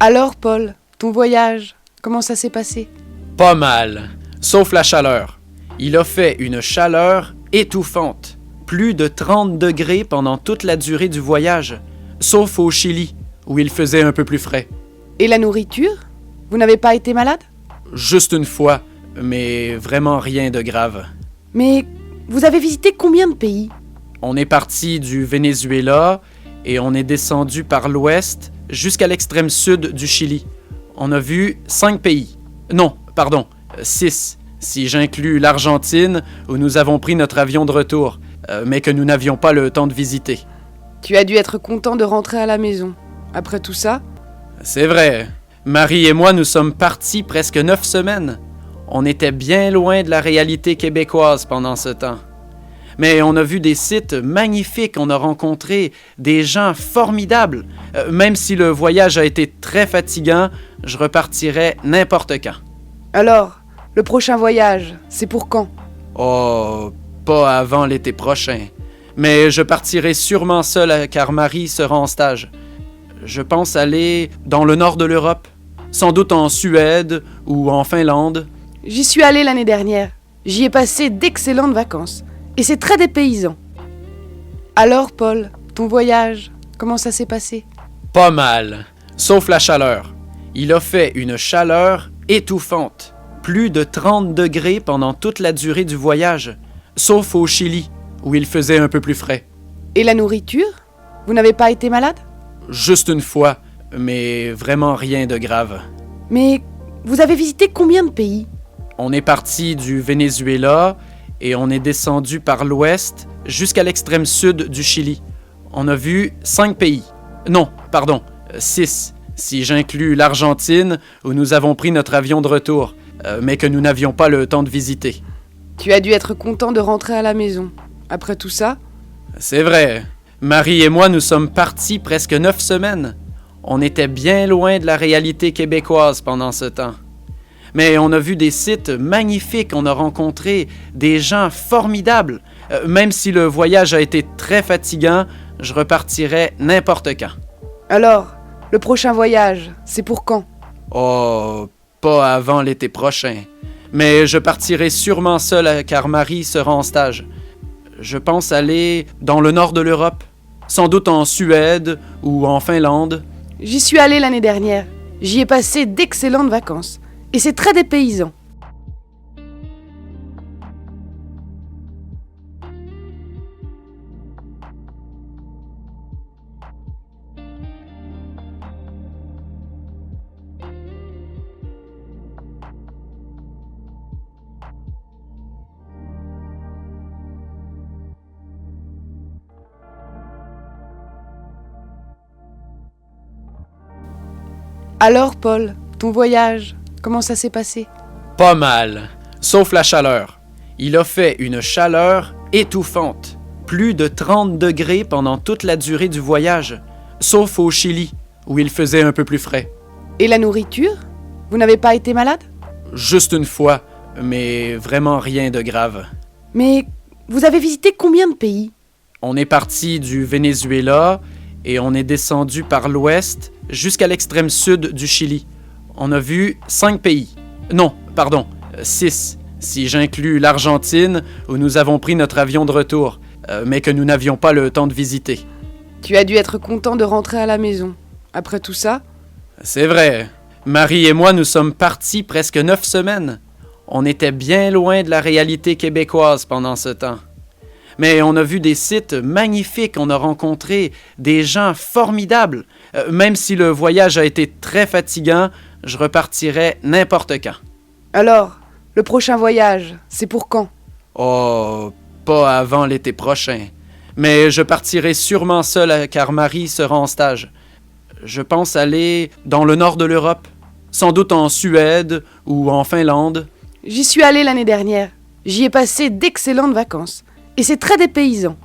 Alors, Paul, ton voyage, comment ça s'est passé? Pas mal, sauf la chaleur. Il a fait une chaleur étouffante. Plus de 30 degrés pendant toute la durée du voyage, sauf au Chili, où il faisait un peu plus frais. Et la nourriture? Vous n'avez pas été malade? Juste une fois, mais vraiment rien de grave. Mais vous avez visité combien de pays? On est parti du Venezuela et on est descendu par l'ouest jusqu'à l'extrême sud du Chili. On a vu 5 pays. Non, pardon, 6, si j'inclus l'Argentine, où nous avons pris notre avion de retour, mais que nous n'avions pas le temps de visiter. Tu as dû être content de rentrer à la maison. Après tout ça? C'est vrai. Marie et moi, nous sommes partis presque 9 semaines. On était bien loin de la réalité québécoise pendant ce temps. Mais on a vu des sites magnifiques, on a rencontré des gens formidables. Même si le voyage a été très fatigant, je repartirais n'importe quand. Alors, le prochain voyage, c'est pour quand? Oh, pas avant l'été prochain. Mais je partirai sûrement seul car Marie sera en stage. Je pense aller dans le nord de l'Europe, sans doute en Suède ou en Finlande. J'y suis allée l'année dernière. J'y ai passé d'excellentes vacances. Et c'est très dépaysant. Alors, Paul, ton voyage, comment ça s'est passé? Pas mal, sauf la chaleur. Il a fait une chaleur étouffante. Plus de 30 degrés pendant toute la durée du voyage, sauf au Chili, où il faisait un peu plus frais. Et la nourriture? Vous n'avez pas été malade? Juste une fois, mais vraiment rien de grave. Mais vous avez visité combien de pays? On est parti du Venezuela et on est descendu par l'ouest jusqu'à l'extrême sud du Chili. On a vu 5 pays. Non, pardon, 6, si j'inclus l'Argentine, où nous avons pris notre avion de retour, mais que nous n'avions pas le temps de visiter. Tu as dû être content de rentrer à la maison. Après tout ça? C'est vrai. Marie et moi, nous sommes partis presque 9 semaines. On était bien loin de la réalité québécoise pendant ce temps. Mais on a vu des sites magnifiques, on a rencontré des gens formidables. Même si le voyage a été très fatigant, je repartirais n'importe quand. Alors, le prochain voyage, c'est pour quand? Oh, pas avant l'été prochain. Mais je partirai sûrement seul car Marie sera en stage. Je pense aller dans le nord de l'Europe, sans doute en Suède ou en Finlande. J'y suis allée l'année dernière. J'y ai passé d'excellentes vacances. Et c'est très dépaysant. Alors, Paul, ton voyage, comment ça s'est passé? Pas mal, sauf la chaleur. Il a fait une chaleur étouffante. Plus de 30 degrés pendant toute la durée du voyage, sauf au Chili, où il faisait un peu plus frais. Et la nourriture? Vous n'avez pas été malade? Juste une fois, mais vraiment rien de grave. Mais vous avez visité combien de pays? On est parti du Venezuela et on est descendu par l'ouest jusqu'à l'extrême sud du Chili. On a vu 5 pays. Non, pardon, 6, si j'inclus l'Argentine, où nous avons pris notre avion de retour, mais que nous n'avions pas le temps de visiter. Tu as dû être content de rentrer à la maison. Après tout ça? C'est vrai. Marie et moi, nous sommes partis presque 9 semaines. On était bien loin de la réalité québécoise pendant ce temps. Mais on a vu des sites magnifiques, on a rencontré des gens formidables. Même si le voyage a été très fatigant, je repartirais n'importe quand. Alors, le prochain voyage, c'est pour quand? Oh, pas avant l'été prochain. Mais je partirai sûrement seul car Marie sera en stage. Je pense aller dans le nord de l'Europe, sans doute en Suède ou en Finlande. J'y suis allée l'année dernière. J'y ai passé d'excellentes vacances. Et c'est très dépaysant.